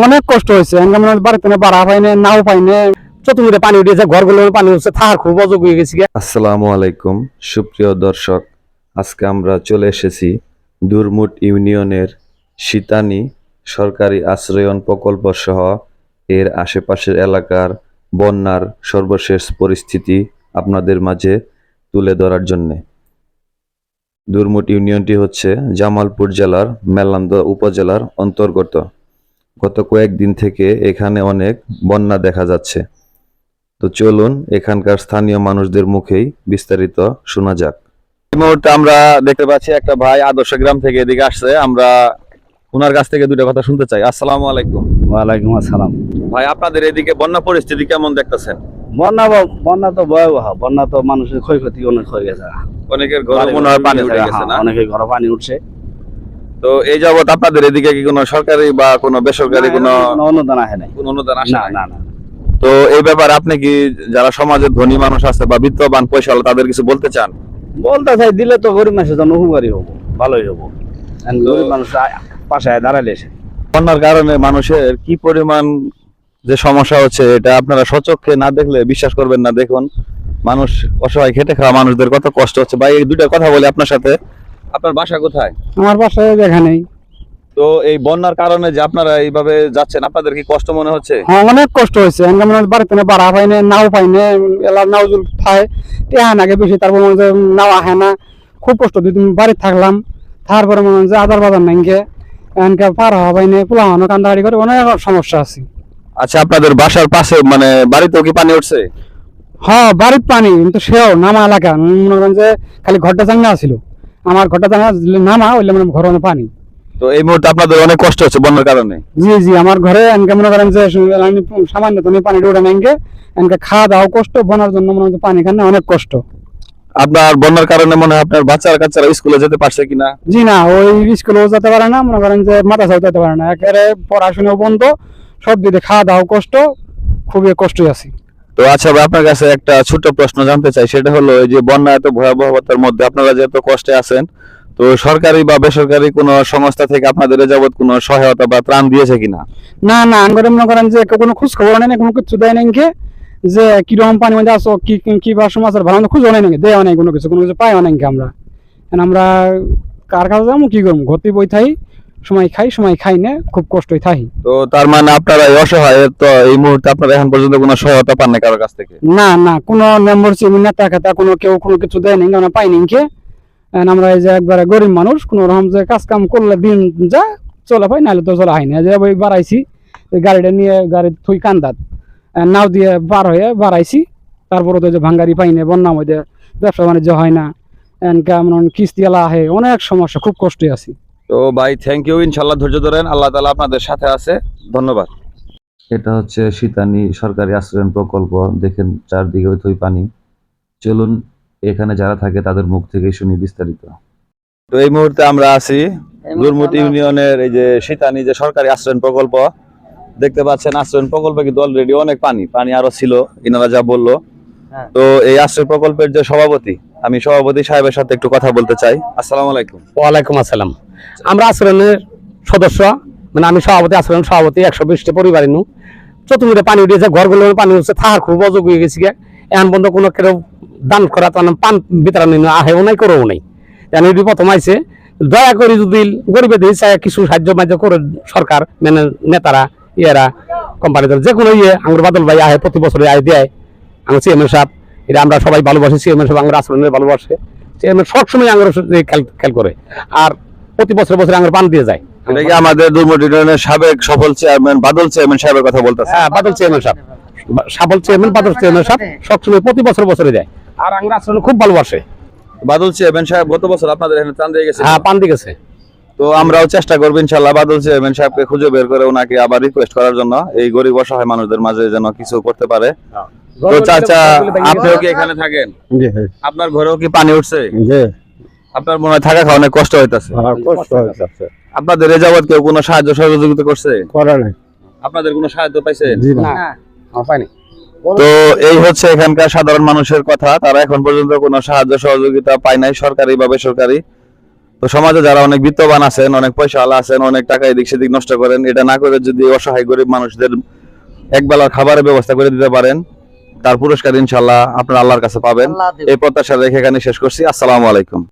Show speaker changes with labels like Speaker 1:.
Speaker 1: অনেক কষ্ট হয়েছে, বাড়িতে বাড়া পাইনি, নাও পাইনি, চতুর্দিকে পানি উঠেছে, ঘরগুলো পানি উঠছে, থাকার খুব অযোগ হয়ে গেছি।
Speaker 2: আসসালামু আলাইকুম সুপ্রিয় দর্শক, আজকে আমরা চলে এসেছি দুরমুট ইউনিয়নের শীতানি সরকারি আশ্রয়ন প্রকল্প সহ এর আশেপাশের এলাকার বন্যার সর্বশেষ পরিস্থিতি আপনাদের মাঝে তুলে ধরার জন্যে। দুরমুট ইউনিয়নটি হচ্ছে জামালপুর জেলার মেলান্দহ উপজেলার অন্তর্গত। গত কয়েকদিন থেকে এখানে অনেক বন্যা দেখা যাচ্ছে। তো চলুন এখানকার স্থানীয় মানুষদের মুখেই বিস্তারিত শোনা যাক। এই মুহূর্তে আমরা দেখতে পাচ্ছি একটা ভাই আদর্শ গ্রাম থেকে এদিকে আসছে। আমরা ওনার কাছ থেকে দুটো কথা শুনতে চাই। আসসালামু আলাইকুম।
Speaker 1: ওয়ালাইকুম আসসালাম।
Speaker 2: ভাই, আপনাদের এদিকে বন্যা পরিস্থিতি কেমন দেখতেছেন?
Speaker 1: বন্যা তো ভয়াবহ, বন্যা তো মানুষের ক্ষয়ক্ষতি অনেক হয়ে গেছে।
Speaker 2: অনেকের ঘরে মনে হয় পানি উঠে গেছে না?
Speaker 1: অনেকের ঘরে পানি উঠছে।
Speaker 2: তো এই যাবত আপনাদের এদিকে কি কোনো সরকারি বা কোনো বেসরকারি কোনো
Speaker 1: অনুদান আসে নাই?
Speaker 2: কোনো অনুদান আসে
Speaker 1: না
Speaker 2: নাই?
Speaker 1: না না।
Speaker 2: তো এই ব্যাপারে আপনি কি যারা সমাজের ধনী মানুষ আছে বা বিত্তবান পয়সাওয়ালা তাদের কিছু বলতে চান?
Speaker 1: বলতে চাই, দিলে তো গরিব মানুষের জন্য উপকারী হবো, ভালোই হবো। গরিব মানুষ পাশে দাঁড়ালে এসে
Speaker 2: বন্যার কারণে মানুষের কি পরিমাণ যে সমস্যা হচ্ছে এটা আপনারা স্বচক্ষে না দেখলে বিশ্বাস করবেন না। দেখুন, মানুষ অসহায় খেটে খাওয়া মানুষদের কত কষ্ট হচ্ছে। ভাই, এই দুইটা কথা বলি আপনার সাথে। আপনার বাসা কোথায়?
Speaker 1: আমার বাসায় এখানেই।
Speaker 2: তো এই বন্যার কারণে যে আপনারা এইভাবে যাচ্ছেন, আপনাদের কি কষ্ট মনে হচ্ছে?
Speaker 1: হ্যাঁ, অনেক কষ্ট হয়েছে। বাড়িতে বাড়া পাইনি, নাও পাইনি, নাও জুল খায় টেহান আগে বেশি, তারপর মনে হচ্ছে নাও আহে না। খুব কষ্ট। 2 দিন বাড়িতে থাকলাম, তারপরে মনে হচ্ছে আদার বাজার নাইকে এনকে পার হওয়া পাইনি, পোলা হানো কান্দাকাটি করে অনেক সমস্যা আছে।
Speaker 2: আচ্ছা, আপনাদের বাসার পাশে মানে বাড়িতেও কি পানি উঠছে?
Speaker 1: হ্যাঁ, বাড়ির পানি, কিন্তু সেও নামা এলাকা। মনে করেন যে খালি ঘরটা চাঙ্গা ছিল, আমার ঘরটা চাঙ্গা নামা হইলে মানে ঘর পানি।
Speaker 2: তো এই মুহূর্তে আপনাদের অনেক কষ্ট হচ্ছে বন্যার কারণে?
Speaker 1: জি জি, আমার ঘরে এনকে মনে করেন যে আমি সামান্য তুমি পানি উঠে নাইকে এনকে খাওয়া দাওয়া কষ্ট, বনার জন্য মনে হচ্ছে পানি খান অনেক কষ্ট।
Speaker 2: আপনার বন্যার কারণে মনে হয় আপনার কাচ্চারা স্কুলে যেতে পারছে কিনা?
Speaker 1: জি না, ওই স্কুলেও যেতে পারে না, মনে করেন যে মাদ্রাসাও যেতে পারে না, একেবারে পড়াশোনাও বন্ধ, সব দিকে খাওয়া দাওয়া কষ্ট, খুবই কষ্টই আছি।
Speaker 2: তো আচ্ছা ভাই, আপনার কাছে একটা ছোট প্রশ্ন জানতে চাই। সেটা হলো, এই যে বন্যা এত ভয়াবহতার মধ্যে আপনারা যে এত কষ্টে আছেন, তো সরকারি বা বেসরকারি কোনো সংস্থা থেকে আপনাদের যাবত কোনো সহায়তা বা ত্রাণ দিয়েছে কিনা?
Speaker 1: না না, আঙ্গরে মনে করেন যে কোনো খোঁজ খবর নেই, কোনো কিছু দেয় নাই, যে কিরকম পানি মধ্যে আসো, কি বা সমাজের ভালো খুঁজো নাই, দেওয়া নাই কোনো কিছু পাইও নাই। আমরা কার কাছে যাবো, কি করবো, ঘটি বই থাই, সময় খাই না, খুব কষ্টই থাকি।
Speaker 2: তো তার মানে আপনারা এই অসহায়, তো এই মুহূর্তে আপনারা এখন পর্যন্ত কোনো সহায়তা পান না কারোর কাছ থেকে?
Speaker 1: না না, কোনো মেম্বার চেয়ারম্যান নেতা খেতা কেউ কোনো কিছু দেয় নাই, আমরা পাইনি। আমরা এই যে একবারে গরিব মানুষ, কোন রকম যে কাজ কাম করলে দিন যা চলে পাই, নাহলে তো চলে হয় না। যে ওই বাড়াইছি, গাড়িটা নিয়ে গাড়ি থুই কান্দাত নাও দিয়ে পার হয়ে বাড়াইছি, তারপরে তো যে ভাঙ্গারি পাই না, বন্যা মধ্যে ব্যবসা বাণিজ্য হয় না, কিস্তি এলা আহে, অনেক সমস্যা, খুব কষ্টে আছি।
Speaker 2: তো ভাই, থ্যাংক ইউ। ইনশাল্লাহ ধৈর্য ধরেন, আল্লাহ তাআলা আপনাদের সাথে আছে। ধন্যবাদ। এটা হচ্ছে শীতানি সরকারি আশ্রয়ন প্রকল্প। দেখেন চারদিকে ওই পানি। চলুন এখানে যারা থাকে তাদের মুখ থেকে শুনি বিস্তারিত। তো এই মুহূর্তে আমরা আছি দুরমুট ইউনিয়নের এই যে শীতানি যে সরকারি আশ্রয়ন প্রকল্প। দেখতে পাচ্ছেন আশ্রয়ন প্রকল্পে কিন্তু অলরেডি অনেক পানি আরো ছিল, ইনারা যা বললো। তো এই আশ্রয় প্রকল্পের যে সভাপতি, আমি সভাপতি সাহেবের সাথে একটু কথা বলতে চাই। আসসালামু আলাইকুম।
Speaker 1: ওয়ালাইকুম আসসালাম। আমরা আশ্রয়নের সদস্য, মানে আমি সভাপতি, আশ্রয়ন সভাপতি। 120টা পরিবার নু চতুর্দিকে পানি উঠেছে, ঘরগুলো পানি উঠছে, থাকার খুব অযোগ হয়ে গেছে। এখন পর্যন্ত কোনো কেউ দান করা পান বিতরণ আহেও নাই, করেও নাই। প্রথম আইছে, দয়া করে যদি গরিবের চায় কিছু সাহায্য মাহ্য করে সরকার, মানে নেতারা, ইয়েরা, কোম্পানিদের যে কোনো আমার বাদল ভাই আহে, প্রতি বছরে আয় দেয়। আমার চেয়ারম্যান সাহেব, এটা আমরা সবাই ভালোবাসি। চেয়ারম্যান সাহেব আমার আশ্রয়নের ভালোবাসে। চেয়ারম্যান সবসময় আমার খেয়াল করে, আর প্রতি বছরে আমার পান দিয়ে যায়।
Speaker 2: এটা কি আমাদের দুরমুট ইউনিয়নের সাবেক সফল চেয়ারম্যান বাদল চেয়ারম্যান সাহেবের কথা বলতেছে?
Speaker 1: হ্যাঁ, বাদল চেয়ারম্যান সাহেব, সাবল চেয়ারম্যান বাদল চেয়ারম্যান সাহেব সবসময় প্রতি বছরে দেয়, আর আমরা আশ্রয় খুব ভালোবাসে।
Speaker 2: বাদল চেয়ারম্যান সাহেব গত বছর আপনাদের এখানে ত্রাণ দিয়ে গেছে?
Speaker 1: হ্যাঁ, পান দিয়ে গেছে।
Speaker 2: তো আমরাও চেষ্টা করবো ইনশাল্লাহ বাদল চেয়ারম্যান সাহেবকে খুঁজে বের করে ওনাকে আবার রিকোয়েস্ট করার জন্য, এই গরিব অসহায় মানুষদের মাঝে যেন কিছু করতে পারে। তো চাচা, আপনিও কি এখানে থাকেন? আপনার ঘরেও কি পানি উঠছে? আপনার মনে হয় থাকা খাওয়া অনেক কষ্ট হইতাছে? আপনাদের এ যাবৎ কেউ কোনো সাহায্য সহযোগিতা করছে? আপনাদের কোনো সাহায্য পাইছেন?
Speaker 1: পাইনি।
Speaker 2: তো এই হচ্ছে এখানকার সাধারণ মানুষের কথা। তারা এখন পর্যন্ত কোনো সাহায্য সহযোগিতা পায় নাই, সরকারি বা বেসরকারি। তো সমাজে যারা অনেক বিত্তবান আছেন, অনেক পয়সাওয়ালা আছেন, অনেক টাকা এদিক সেদিক নষ্ট করেন, এটা না করে যদি অসহায় গরিব মানুষদের একবেলার খাবারের ব্যবস্থা করে দিতে পারেন, তার পুরস্কার ইনশাআল্লাহ আপনারা আল্লাহর কাছে পাবেন।
Speaker 3: আল্লাহ দেবে।
Speaker 2: এই প্রত্যাশা রেখে এখানে শেষ করছি। আসসালামু আলাইকুম।